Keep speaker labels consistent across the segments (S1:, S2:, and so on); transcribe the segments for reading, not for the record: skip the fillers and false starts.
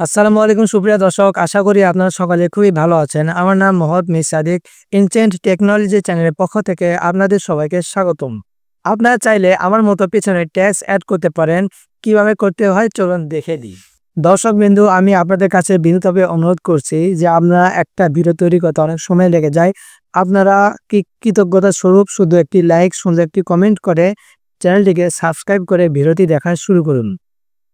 S1: আসসালামু আলাইকুম সুপ্রিয় দর্শক, আশা করি আপনারা সকালে খুবই ভালো আছেন। আমার নাম মোহাম্মদ মির সাদিক। ইনচেন্ট টেকনোলজি চ্যানেলের পক্ষ থেকে আপনাদের সবাইকে স্বাগতম। আপনারা চাইলে আমার মতো পিছনে ট্যাক্স অ্যাড করতে পারেন। কিভাবে করতে হয় চলুন দেখে দিই। দর্শক বিন্দু, আমি আপনাদের কাছে বিনীতভাবে অনুরোধ করছি যে আপনারা একটা ভিডিও তৈরি করতে অনেক সময় লেগে যায়। আপনারা কৃতজ্ঞতা স্বরূপ শুধু একটি লাইক, সুন্দর একটি কমেন্ট করে চ্যানেলটিকে সাবস্ক্রাইব করে ভিডিওটি দেখা শুরু করুন।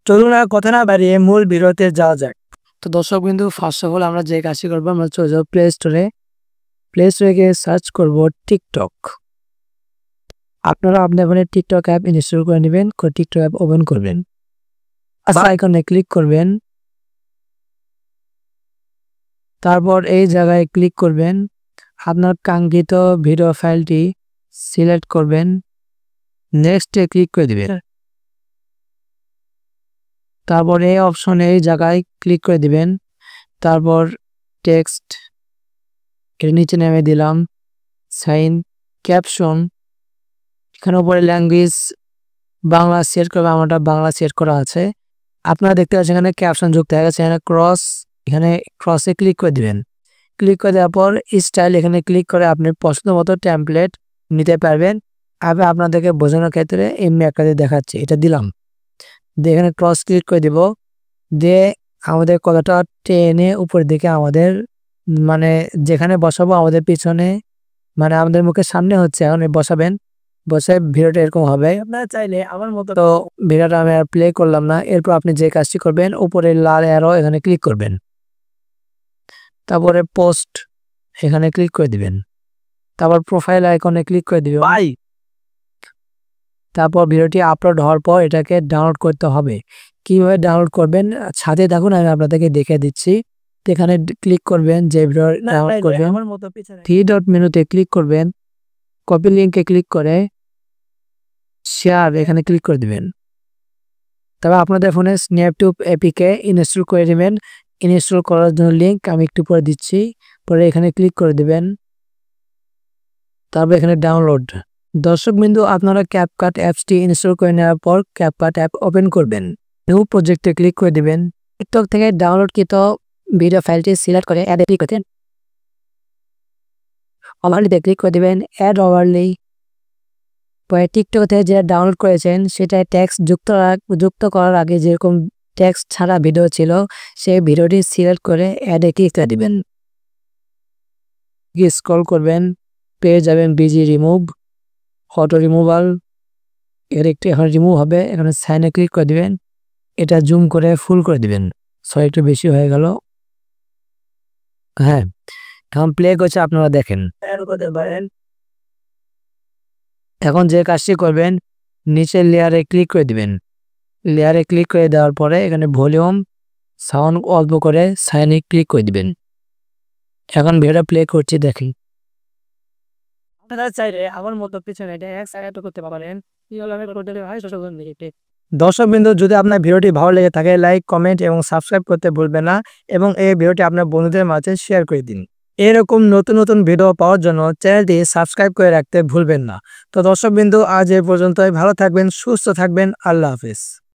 S1: চলুন আর কথা না বাড়িয়ে মূল ভিডিওতে যাওয়া যাক। তো দর্শক বিন্দু, ফার্স্ট অফ অল আমরা যে কাজটি করবো, আমরা চলে যাবো প্লে স্টোরে গিয়ে সার্চ করব টিকটক। আপনারা আপনার ফোনে টিকটক অ্যাপ ইনস্টল করে নেবেন, টিকটক অ্যাপ ওপেন করবেন, আইকনে ক্লিক করবেন, তারপর এই জায়গায় ক্লিক করবেন, আপনার কাঙ্ক্ষিত ভিডিও ফাইলটি সিলেক্ট করবেন, নেক্সটে ক্লিক করে দিবেন। তারপর এই অপশনে এই জায়গায় ক্লিক করে দিবেন, তারপর টেক্সট এর নিচে নেমে দিলাম, সাইন, ক্যাপশন, এখানে উপরে ল্যাঙ্গুয়েজ বাংলা সেট করবে, আমারটা বাংলা সেট করা আছে। আপনারা দেখতে পাচ্ছেন এখানে ক্যাপশন যুক্ত হয়ে গেছে, এখানে ক্রসে ক্লিক করে দিবেন। ক্লিক করে দেওয়ার পর স্টাইল এখানে ক্লিক করে আপনি পছন্দ মতো টেমপ্লেট নিতে পারবেন। আমি আপনাদেরকে বোঝানোর ক্ষেত্রে এমনি একটা দেখাচ্ছি, এটা দিলাম, দিয়ে এখানে ক্রস ক্লিক করে দিব, দিয়ে আমাদের কথাটা টেনে উপর দিকে আমাদের মানে যেখানে বসাবো আমাদের পিছনে, মানে আমাদের মুখের সামনে হচ্ছে, এখন বসাবেন। বসে ভিডিওটা এরকম হবে। আপনারা চাইলে আমার মতো, তো ভিডিওটা আমি আর প্লে করলাম না। এরপর আপনি যে কাজটি করবেন, উপরে লাল অ্যারো এখানে ক্লিক করবেন, তারপরে পোস্ট এখানে ক্লিক করে দিবেন, তারপর প্রোফাইল আইকনে ক্লিক করে দিবেন। তারপর ভিডিওটি আপলোড হওয়ার পর এটাকে ডাউনলোড করতে হবে। কিভাবে ডাউনলোড করবেন সাথে থাকুন, আমি আপনাদেরকে দেখে দিচ্ছি। এখানে ক্লিক করবেন, যে ভিডিও ডাউনলোড করবেন থ্রি ডট মেনুতে ক্লিক করবেন, কপি লিঙ্কে ক্লিক করে শেয়ার এখানে ক্লিক করে দিবেন। তবে আপনাদের ফোনে স্ন্যাপটিউব এপিকে ইনস্টল করে দিবেন। ইনস্টল করার জন্য লিঙ্ক আমি একটু পরে দিচ্ছি, পরে এখানে ক্লিক করে দিবেন, তারপর এখানে ডাউনলোড। দর্শক বিন্দু, আপনারা ক্যাপকাট অ্যাপসটি ইনস্টল করে নেওয়ার পর ক্যাপকাট অ্যাপ ওপেন করবেন, নিউ প্রজেক্টে ক্লিক করে দিবেন। টিকটক থেকে ডাউনলোডকৃত ভিডিও ফাইলটি সিলেক্ট করে অ্যাডে ক্লিক করবেন, ওভারলিতে ক্লিক করে দিবেন, অ্যাড ওভারলি। পরে টিকটক থেকে যেটা ডাউনলোড করেছেন সেটা ট্যাক্স যুক্ত করার আগে যেরকম ট্যাক্স ছাড়া ভিডিও ছিল, সেই ভিডিওটি সিলেক্ট করে অ্যাডে ক্লিক করে দিবেন। স্ক্রল করবেন, পেয়ে যাবেন বিজি রিমুভ, অটো রিমুভাল, এর একটি এখন রিমুভ হবে। এখানে সাইনে ক্লিক করে দিবেন, এটা জুম করে ফুল করে দিবেন। সরি, একটু বেশি হয়ে গেল। হ্যাঁ, এখন প্লে করছে, আপনারা দেখেন। এখন যে কাজটি করবেন, নিচের লেয়ারে ক্লিক করে দিবেন। লেয়ারে ক্লিক করে দেওয়ার পরে এখানে ভলিউম সাউন্ড অল্প করে সাইনে ক্লিক করে দিবেন। এখন ভিডিওটা প্লে করছি, দেখি। আপনারা চাইলে আমার মতো পিছনে করতে পারেন। দর্শক বিন্দু, যদি আপনার ভিডিওটি ভালো লেগে থাকে লাইক, কমেন্ট এবং সাবস্ক্রাইব করতে ভুলবেন না, এবং এই ভিডিওটি আপনার বন্ধুদের মাঝে শেয়ার করে দিন। এরকম নতুন নতুন ভিডিও পাওয়ার জন্য চ্যানেলটি সাবস্ক্রাইব করে রাখতে ভুলবেন না। তো দর্শক বিন্দু, আজ এ পর্যন্তই। ভালো থাকবেন, সুস্থ থাকবেন, আল্লাহ হাফেজ।